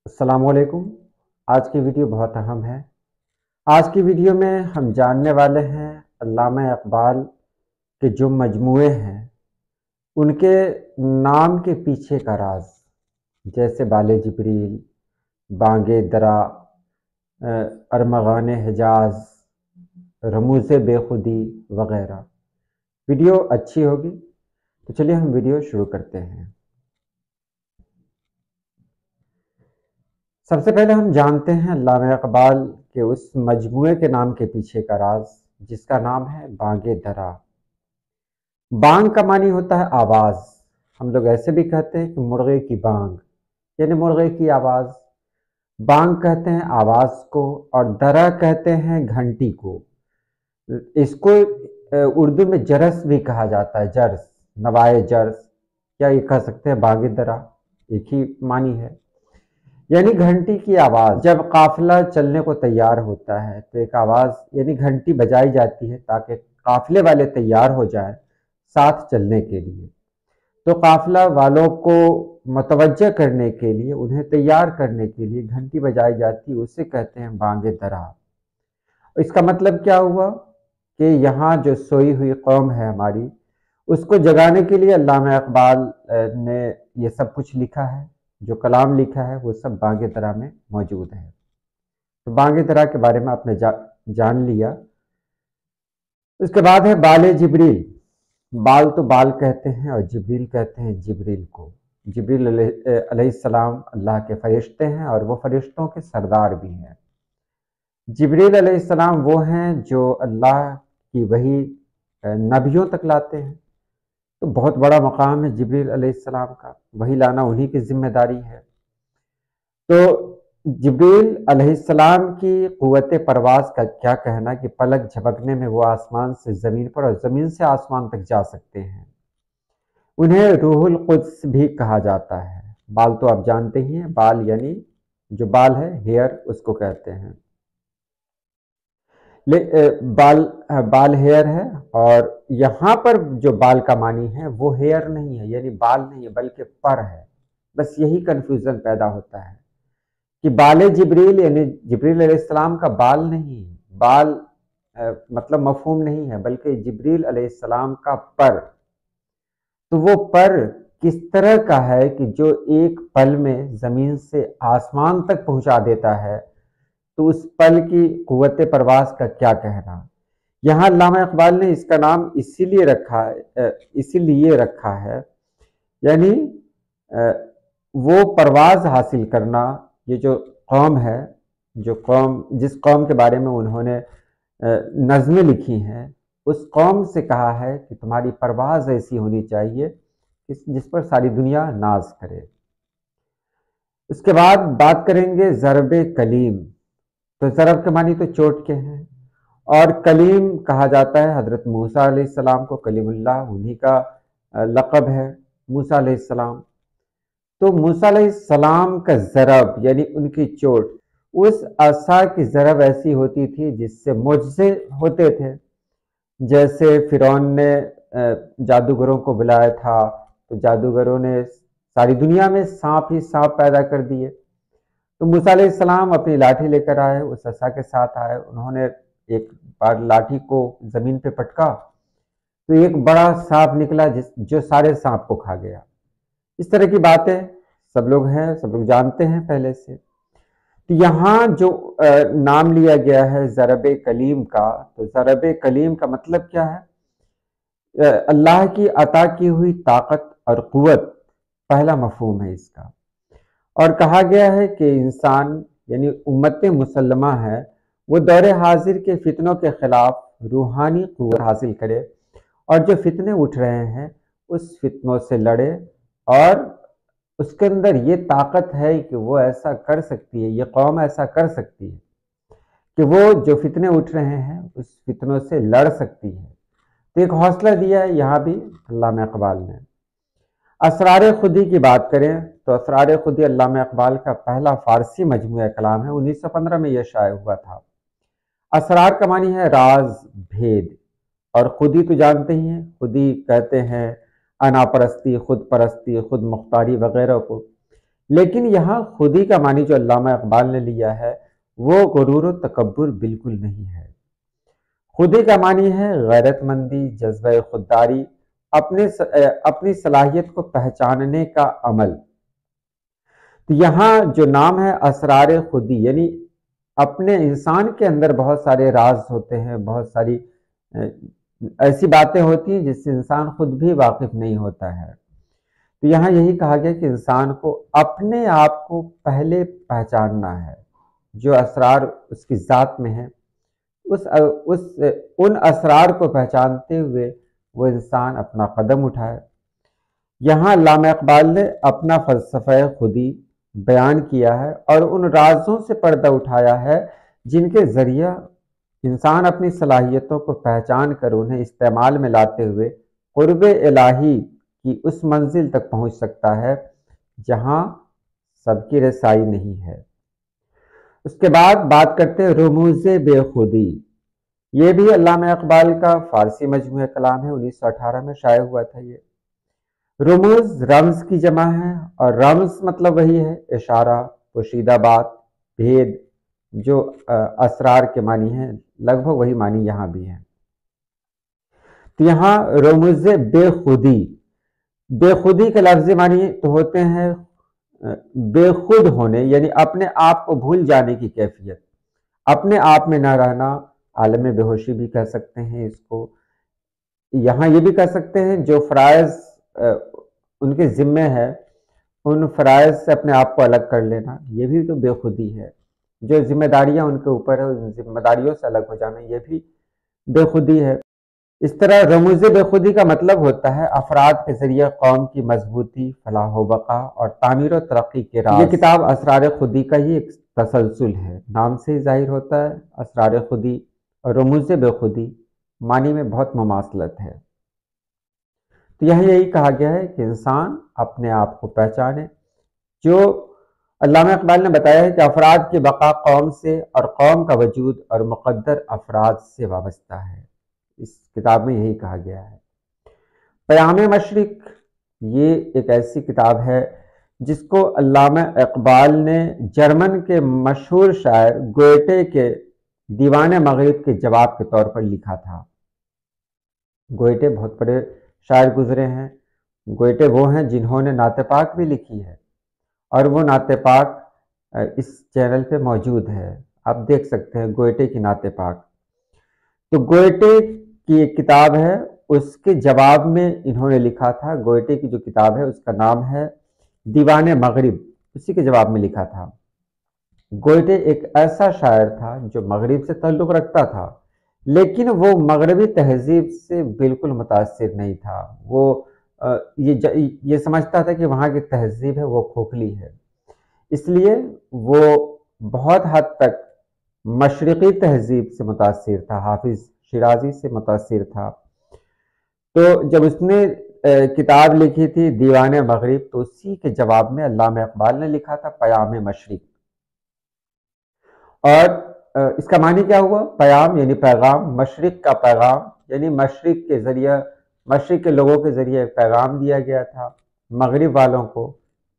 السلام علیکم۔ آج کی ویڈیو بہت اہم ہے۔ آج کی ویڈیو میں ہم جاننے والے ہیں علامہ اقبال کے جو مجموعے ہیں ان کے نام کے پیچھے کا راز، جیسے بال جبریل، بانگ درا، ارمغان حجاز، رموز بے خودی وغیرہ۔ ویڈیو اچھی ہوگی تو چلیے ہم ویڈیو شروع کرتے ہیں۔ سب سے پہلے ہم جانتے ہیں علامہ اقبال کے اس مجموعے کے نام کے پیچھے کا راز، جس کا نام ہے بانگ درا۔ بانگ کا معنی ہوتا ہے آواز۔ ہم لوگ ایسے بھی کہتے ہیں کہ مرغے کی بانگ، یعنی مرغے کی آواز۔ بانگ کہتے ہیں آواز کو، اور درا کہتے ہیں گھنٹی کو۔ اس کو اردو میں جرس بھی کہا جاتا ہے، جرس، نوائے جرس، یا یہ کہہ سکتے ہیں بانگ درا، ایک ہی معنی ہے، یعنی گھنٹی کی آواز۔ جب قافلہ چلنے کو تیار ہوتا ہے تو ایک آواز یعنی گھنٹی بجائی جاتی ہے تاکہ قافلے والے تیار ہو جائیں ساتھ چلنے کے لیے۔ تو قافلہ والوں کو متوجہ کرنے کے لیے، انہیں تیار کرنے کے لیے گھنٹی بجائی جاتی ہے، اسے کہتے ہیں بانگ درا۔ اس کا مطلب کیا ہوا کہ یہاں جو سوئی ہوئی قوم ہے ہماری، اس کو جگانے کے لیے علامہ اقبال نے یہ سب کچھ لکھا ہے۔ جو کلام لکھا ہے وہ سب بانگ درا میں موجود ہے۔ تو بانگ درا کے بارے میں آپ نے جان لیا۔ اس کے بعد ہے بال جبریل۔ بال تو بال کہتے ہیں اور جبریل کہتے ہیں جبریل کو۔ جبریل علیہ السلام اللہ کے فرشتے ہیں اور وہ فرشتوں کے سردار بھی ہیں۔ جبریل علیہ السلام وہ ہیں جو اللہ کی وحی نبیوں تک لاتے ہیں، تو بہت بڑا مقام ہے جبریل علیہ السلام کا، وحی لانا انہی کی ذمہ داری ہے۔ تو جبریل علیہ السلام کی قوت پرواز کا کیا کہنا کہ پلک جھپکنے میں وہ آسمان سے زمین پر اور زمین سے آسمان تک جا سکتے ہیں۔ انہیں روح القدس بھی کہا جاتا ہے۔ بال تو آپ جانتے ہی ہیں، بال یعنی جو بال ہے، ہیئر، اس کو کہتے ہیں۔ بال ہیئر ہے، اور یہاں پر جو بال کا معنی ہے وہ ہیئر نہیں ہے، یعنی بال نہیں ہے بلکہ پر ہے۔ بس یہی کنفیوژن پیدا ہوتا ہے کہ بال جبریل یعنی جبریل علیہ السلام کا بال نہیں، بال مطلب مفہوم نہیں ہے، بلکہ جبریل علیہ السلام کا پر۔ تو وہ پر کس طرح کا ہے کہ جو ایک پل میں زمین سے آسمان تک پہنچا دیتا ہے، تو اس پل کی قوت پرواز کا کیا کہنا۔ یہاں علامہ اقبال نے اس کا نام اسی لیے رکھا ہے، یعنی وہ پرواز حاصل کرنا۔ یہ جو قوم ہے، جس قوم کے بارے میں انہوں نے نظمیں لکھی ہیں، اس قوم سے کہا ہے کہ تمہاری پرواز ایسی ہونی چاہیے جس پر ساری دنیا ناز کرے۔ اس کے بعد بات کریں گے ضرب کلیم۔ تو ضرب کے معنی تو چوٹ کے ہیں، اور کلیم کہا جاتا ہے حضرت موسیٰ علیہ السلام کو، کلیم اللہ انہی کا لقب ہے، موسیٰ علیہ السلام۔ تو موسیٰ علیہ السلام کا ضرب یعنی ان کی چوٹ، اس عصا کی ضرب ایسی ہوتی تھی جس سے معجزے ہوتے تھے۔ جیسے فرعون نے جادوگروں کو بلایا تھا، تو جادوگروں نے ساری دنیا میں سانپ ہی سانپ پیدا کر دیے۔ تو موسیٰ علیہ السلام اپنی لاٹھی لے کر آئے، اس عصا کے ساتھ آئے، انہوں نے ایک بار لاٹھی کو زمین پہ پٹکا تو ایک بڑا سانپ نکلا جو سارے سانپ کو کھا گیا۔ اس طرح کی باتیں سب لوگ جانتے ہیں پہلے سے۔ تو یہاں جو نام لیا گیا ہے ضرب کلیم کا، تو ضرب کلیم کا مطلب کیا ہے؟ اللہ کی عطا کی ہوئی طاقت اور قوت پہلا مفہوم ہے اس کا۔ اور کہا گیا ہے کہ انسان یعنی امت مسلمہ ہے، وہ دور حاضر کے فتنوں کے خلاف روحانی قوت حاصل کرے، اور جو فتنے اٹھ رہے ہیں اس فتنوں سے لڑے، اور اس کے اندر یہ طاقت ہے کہ وہ ایسا کر سکتی ہے، یہ قوم ایسا کر سکتی ہے کہ وہ جو فتنے اٹھ رہے ہیں اس فتنوں سے لڑ سکتی ہے۔ تو ایک حوصلہ دیا ہے یہاں بھی علامہ اقبال نے۔ اسرار خودی کی بات کریں تو اسرار خودی علامہ اقبال کا پہلا فارسی مجموعہ کلام ہے، 1915 میں یہ شائع ہوا تھا۔ اسرار کا معنی ہے راز، بھید، اور خودی تو جانتے ہی ہیں، خودی کہتے ہیں انا پرستی، خود پرستی، خود مختاری وغیرہ کو۔ لیکن یہاں خودی کا معنی جو علامہ اقبال نے لیا ہے وہ غرور و تکبر بالکل نہیں ہے۔ خودی کا معنی ہے غیرت مندی، جذبہ خودداری، اپنی صلاحیت کو پہچاننے کا عمل۔ تو یہاں جو نام ہے اسرار خودی، یعنی اپنے انسان کے اندر بہت سارے راز ہوتے ہیں، بہت ساری ایسی باتیں ہوتی ہیں جس سے انسان خود بھی واقف نہیں ہوتا ہے۔ تو یہاں یہی کہا گیا کہ انسان کو اپنے آپ کو پہلے پہچاننا ہے، جو اسرار اس کی ذات میں ہے، ان اسرار کو پہچانتے ہوئے وہ انسان اپنا قدم اٹھائے۔ یہاں علامہ اقبال نے اپنا فلسفہ خودی بیان کیا ہے اور ان رازوں سے پردہ اٹھایا ہے جن کے ذریعہ انسان اپنی صلاحیتوں کو پہچان کر انہیں استعمال میں لاتے ہوئے قرب الہی کی اس منزل تک پہنچ سکتا ہے جہاں سب کی رسائی نہیں ہے۔ اس کے بعد بات کرتے ہیں رموز بے خودی۔ یہ بھی علامہ اقبال کا فارسی مجموعہ کلام ہے، 1918 میں شائع ہوا تھا۔ یہ رموز رمز کی جمع ہے، اور رمز مطلب وہی ہے اشارہ، پوشیدہ بات، بھید، جو اسرار کے معنی ہیں، لگ بھگ وہی معنی یہاں بھی ہے۔ تو یہاں رموز بے خودی، بے خودی کے لفظی معنی تو ہوتے ہیں بے خود ہونے، یعنی اپنے آپ کو بھول جانے کی کیفیت، اپنے آپ میں نہ رہنا، عالم بے ہوشی بھی کہہ سکتے ہیں اس کو۔ یہاں یہ بھی کہہ سکتے ہیں جو فرائض ان کے ذمے ہے، ان فرائض سے اپنے آپ کو الگ کر لینا، یہ بھی تو بے خودی ہے۔ جو ذمہ داریاں ان کے اوپر ہے، ان ذمہ داریوں سے الگ ہو جانا، یہ بھی بے خودی ہے۔ اس طرح رموز بے خودی کا مطلب ہوتا ہے افراد کے ذریعے قوم کی مضبوطی، فلاح و بقا اور تعمیر و ترقی کے راز۔ یہ کتاب اسرار خودی کا ہی ایک تسلسل ہے، نام سے ہی ظاہر ہوتا ہے۔ اسرار خودی اور رموز بے خودی معنی میں بہت مماثلت ہے۔ تو یہاں یہی کہا گیا ہے کہ انسان اپنے آپ کو پہچانے۔ جو علامہ اقبال نے بتایا ہے کہ افراد کی بقا قوم سے اور قوم کا وجود اور مقدر افراد سے وابستہ ہے، اس کتاب میں یہی کہا گیا ہے۔ پیام مشرق، یہ ایک ایسی کتاب ہے جس کو علامہ اقبال نے جرمن کے مشہور شاعر گوئٹے کے دیوان مغرب کے جواب کے طور پر لکھا تھا۔ گوئٹے بہت بڑے شاعر گزرے ہیں۔ گوئٹے وہ ہیں جنہوں نے نعت پاک بھی لکھی ہے، اور وہ نعت پاک اس چینل پہ موجود ہے، آپ دیکھ سکتے ہیں گوئٹے کی نعت پاک۔ تو گوئٹے کی ایک کتاب ہے، اس کے جواب میں انہوں نے لکھا تھا۔ گوئٹے کی جو کتاب ہے اس کا نام ہے دیوان مغرب، اسی کے جواب میں لکھا تھا۔ گوئٹے ایک ایسا شاعر تھا جو مغرب سے تعلق رکھتا تھا، لیکن وہ مغربی تہذیب سے بالکل متاثر نہیں تھا۔ وہ یہ سمجھتا تھا کہ وہاں کی تہذیب ہے وہ کھوکھلی ہے، اس لیے وہ بہت حد تک مشرقی تہذیب سے متاثر تھا، حافظ شیرازی سے متاثر تھا۔ تو جب اس نے کتاب لکھی تھی دیوان مغرب، تو اسی کے جواب میں علامہ اقبال نے لکھا تھا پیام مشرق۔ اور اس کا معنی کیا ہوا؟ پیام یعنی پیغام، مشرق کا پیغام یعنی مشرق کے ذریعہ، مشرق کے لوگوں کے ذریعے ایک پیغام دیا گیا تھا مغرب والوں کو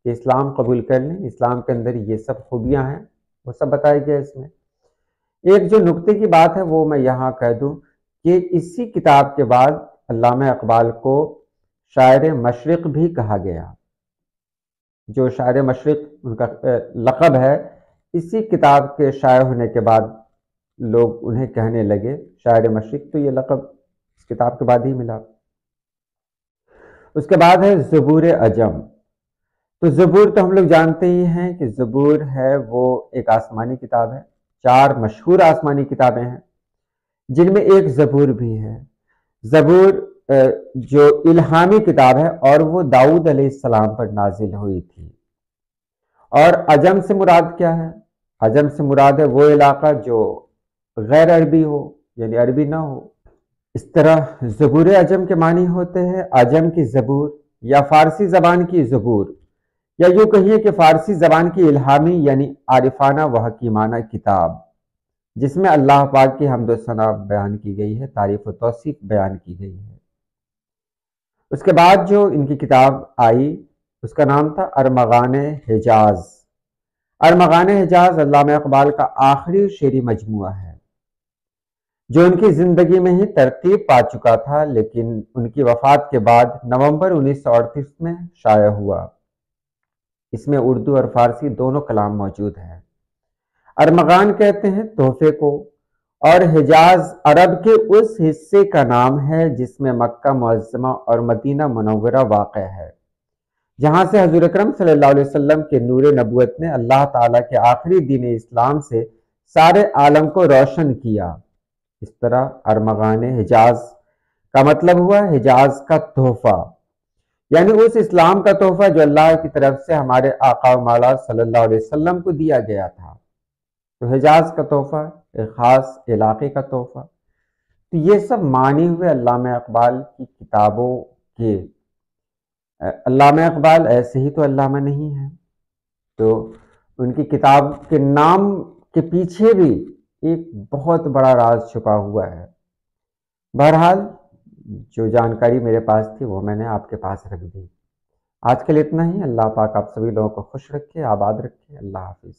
کہ اسلام قبول کر لیں، اسلام کے اندر یہ سب خوبیاں ہیں، وہ سب بتایا گیا اس میں۔ ایک جو نکتے کی بات ہے وہ میں یہاں کہہ دوں کہ اسی کتاب کے بعد علامہ اقبال کو شاعر مشرق بھی کہا گیا۔ جو شاعر مشرق ان کا لقب ہے، اسی کتاب کے شائع ہونے کے بعد لوگ انہیں کہنے لگے شاعر مشرق، تو یہ لقب اس کتاب کے بعد ہی ملا۔ اس کے بعد ہے زبور عجم۔ تو زبور تو ہم لوگ جانتے ہی ہیں کہ زبور ہے وہ ایک آسمانی کتاب ہے، 4 مشہور آسمانی کتابیں ہیں جن میں ایک زبور بھی ہے۔ زبور جو الہامی کتاب ہے اور وہ داؤد علیہ السلام پر نازل ہوئی تھی۔ اور عجم سے مراد کیا ہے؟ عجم سے مراد ہے وہ علاقہ جو غیر عربی ہو، یعنی عربی نہ ہو۔ اس طرح زبور عجم کے معنی ہوتے ہیں عجم کی زبور یا فارسی زبان کی زبور، یا یوں کہیے کہ فارسی زبان کی الہامی یعنی عارفانہ و حکیمانہ کتاب، جس میں اللہ پاک کی حمد و ثنا بیان کی گئی ہے، تعریف و توصیف بیان کی گئی ہے۔ اس کے بعد جو ان کی کتاب آئی اس کا نام تھا ارمغان حجاز۔ ارمغان حجاز علامہ اقبال کا آخری شعری مجموعہ ہے جو ان کی زندگی میں ہی ترتیب پا چکا تھا، لیکن ان کی وفات کے بعد نومبر 1938 میں شائع ہوا۔ اس میں اردو اور فارسی دونوں کلام موجود ہیں۔ ارمغان کہتے ہیں تحفے کو، اور حجاز عرب کے اس حصے کا نام ہے جس میں مکہ معظمہ اور مدینہ منورہ واقع ہے، جہاں سے حضور اکرم صلی اللہ علیہ وسلم کے نور نبوت نے اللہ تعالیٰ کے آخری دین اسلام سے سارے عالم کو روشن کیا۔ اس طرح ارمغان حجاز کا مطلب ہوا حجاز کا تحفہ، یعنی اس اسلام کا تحفہ جو اللہ کی طرف سے ہمارے آقا و مولا صلی اللہ علیہ وسلم کو دیا گیا تھا۔ تو حجاز کا تحفہ، ایک خاص علاقے کا تحفہ۔ تو یہ سب معنی ہوئے علامہ اقبال کی کتابوں کے۔ علامہ اقبال ایسے ہی تو علامہ نہیں ہیں، تو ان کی کتاب کے نام کے پیچھے بھی ایک بہت بڑا راز چھپا ہوا ہے۔ بہرحال جو جانکاری میرے پاس تھی وہ میں نے آپ کے پاس رکھ دی۔ آج کے لیے اتنا ہی۔ اللہ پاک آپ سبھی لوگوں کو خوش رکھے، آباد رکھے۔ اللہ حافظ۔